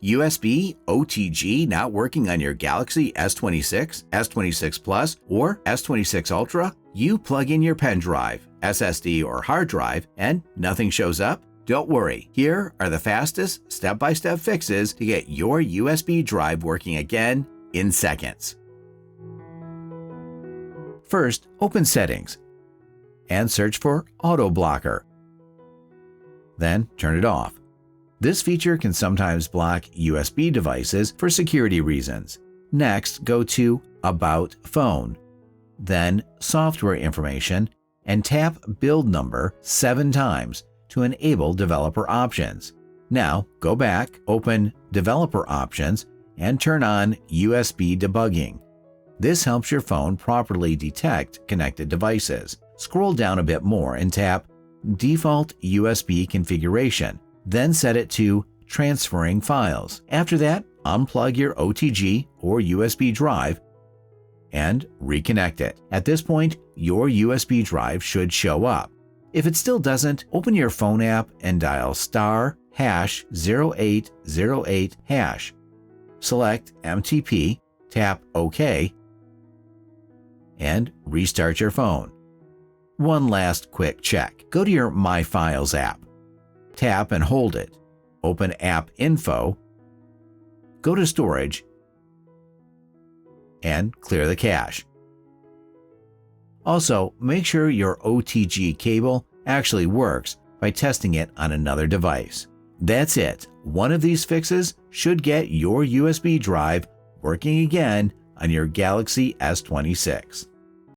USB OTG not working on your Galaxy S26, S26 Plus, or S26 Ultra? You plug in your pen drive, SSD, or hard drive, and nothing shows up? Don't worry, here are the fastest step-by-step fixes to get your USB drive working again in seconds. First, open Settings and search for Auto Blocker. Then turn it off. This feature can sometimes block USB devices for security reasons. Next, go to About Phone, then Software Information, and tap Build Number 7 times to enable developer options. Now, go back, open Developer Options, and turn on USB Debugging. This helps your phone properly detect connected devices. Scroll down a bit more and tap Default USB Configuration, then set it to Transferring Files. After that, unplug your OTG or USB drive and reconnect it. At this point, your USB drive should show up. If it still doesn't, open your phone app and dial *0808#. Select MTP, tap OK, and restart your phone. One last quick check. Go to your My Files app. Tap and hold it. Open App Info. Go to Storage and clear the cache. Also, make sure your OTG cable actually works by testing it on another device. That's it. One of these fixes should get your USB drive working again on your Galaxy S26.